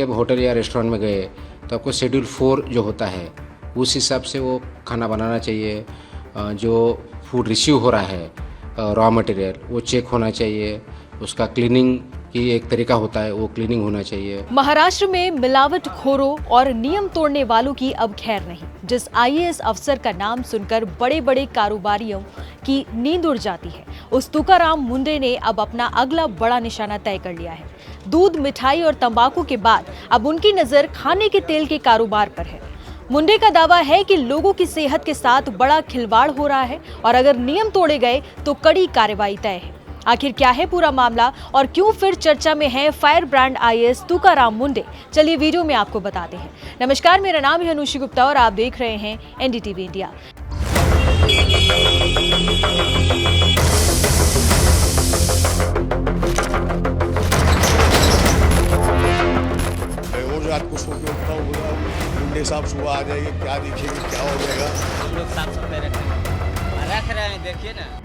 के होटल या रेस्टोरेंट में गए तो आपको शेड्यूल 4 जो होता है उस हिसाब से वो खाना बनाना चाहिए। जो फूड रिसीव हो रहा है रॉ मटेरियल वो चेक होना चाहिए, उसका क्लीनिंग की एक तरीका होता है वो क्लीनिंग होना चाहिए। महाराष्ट्र में मिलावटखोरों और नियम तोड़ने वालों की अब खैर नहीं। जिस आईएएस अफसर का नाम सुनकर बड़े बड़े कारोबारियों की नींद उड़ जाती है, उस तुकाराम मुंडे ने अब अपना अगला बड़ा निशाना तय कर लिया है। दूध, मिठाई और तंबाकू के बाद अब उनकी नजर खाने के तेल के कारोबार पर है। मुंडे का दावा है कि लोगों की सेहत के साथ बड़ा खिलवाड़ हो रहा है और अगर नियम तोड़े गए तो कड़ी कार्रवाई तय है। आखिर क्या है पूरा मामला और क्यों फिर चर्चा में है फायर ब्रांड आईएएस तुकाराम मुंडे? चलिए वीडियो में आपको बताते हैं। नमस्कार, मेरा नाम है अनुषी गुप्ता और आप देख रहे हैं एनडीटीवी इंडिया। मैं रोज रात को सो के उठता हूँ, बोला मुंडे साहब सुबह आ जाएंगे, क्या देखेंगे, क्या हो जाएगा। हम लोग साफ सफाई रख रहे हैं, देखिए ना।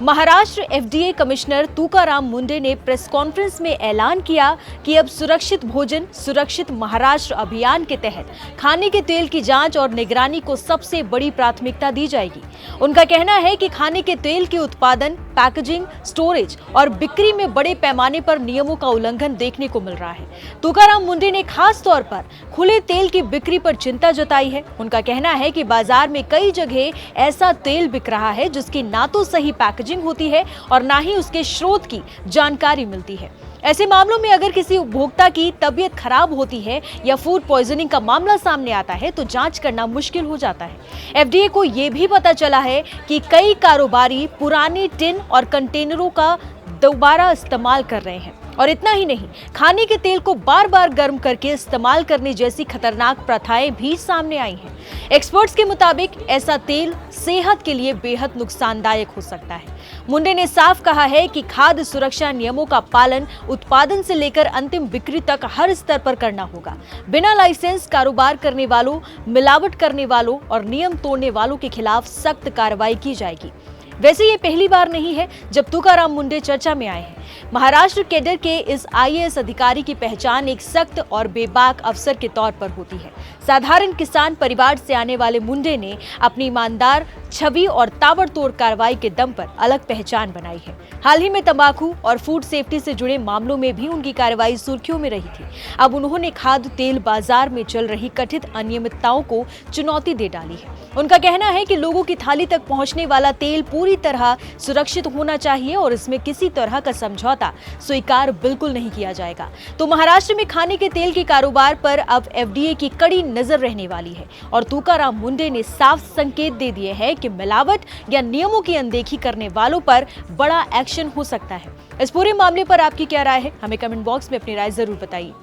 महाराष्ट्र एफडीए कमिश्नर तुकाराम मुंडे ने प्रेस कॉन्फ्रेंस में ऐलान किया कि अब सुरक्षित भोजन सुरक्षित महाराष्ट्र अभियान के तहत खाने के तेल की जांच और निगरानी को सबसे बड़ी प्राथमिकता दी जाएगी। उनका कहना है कि खाने के तेल के उत्पादन, पैकेजिंग, स्टोरेज और बिक्री में बड़े पैमाने पर नियमों का उल्लंघन देखने को मिल रहा है। तुकाराम मुंडे ने खास तौर पर खुले तेल की बिक्री पर चिंता जताई है। उनका कहना है कि बाजार में कई जगह ऐसा तेल बिक रहा है जिसकी ना तो सही पैकेजिंग होती है और ना ही उसके स्रोत की जानकारी मिलती है। ऐसे मामलों में अगर किसी उपभोक्ता की तबीयत खराब होती है या फूड पॉइजनिंग का मामला सामने आता है तो जांच करना मुश्किल हो जाता है। एफडीए को यह भी पता चला है कि कई कारोबारी पुराने टिन और कंटेनरों का दोबारा इस्तेमाल कर रहे हैं और इतना ही नहीं, खाने के तेल को बार बार गर्म करके इस्तेमाल करने जैसी खतरनाक प्रथाएं भी सामने आई हैं। एक्सपर्ट्स के मुताबिक ऐसा तेल सेहत के लिए बेहद नुकसानदायक हो सकता है। मुंडे ने साफ कहा है कि खाद्य सुरक्षा नियमों का पालन उत्पादन से लेकर अंतिम बिक्री तक हर स्तर पर करना होगा। बिना लाइसेंस कारोबार करने वालों, मिलावट करने वालों और नियम तोड़ने वालों के खिलाफ सख्त कार्रवाई की जाएगी। वैसे ये पहली बार नहीं है जब तुकाराम मुंडे चर्चा में आए हैं। महाराष्ट्र कैडर के इस आईएएस अधिकारी की पहचान एक सख्त और बेबाक अफसर के तौर पर होती है। साधारण किसान परिवार से आने वाले मुंडे ने अपनी ईमानदार छवि और ताबड़तोड़ कार्रवाई के दम पर अलग पहचान बनाई है। हाल ही में तंबाकू और फूड सेफ्टी से जुड़े मामलों में भी उनकी कार्रवाई सुर्खियों में रही थी। अब उन्होंने खाद्य तेल बाजार में चल रही कथित अनियमितताओं को चुनौती दे डाली है। उनका कहना है कि लोगों की थाली तक पहुंचने वाला तेल पूरी तरह सुरक्षित होना चाहिए और इसमें किसी तरह का समझौता स्वीकार बिल्कुल नहीं किया जाएगा। तो महाराष्ट्र में खाने के तेल के कारोबार पर अब एफडीए की कड़ी नजर रहने वाली है और तुकाराम मुंडे ने साफ संकेत दे दिए हैं कि मिलावट या नियमों की अनदेखी करने वालों पर बड़ा एक्शन हो सकता है। इस पूरे मामले पर आपकी क्या राय है? हमें कमेंट बॉक्स में अपनी राय जरूर बताइए।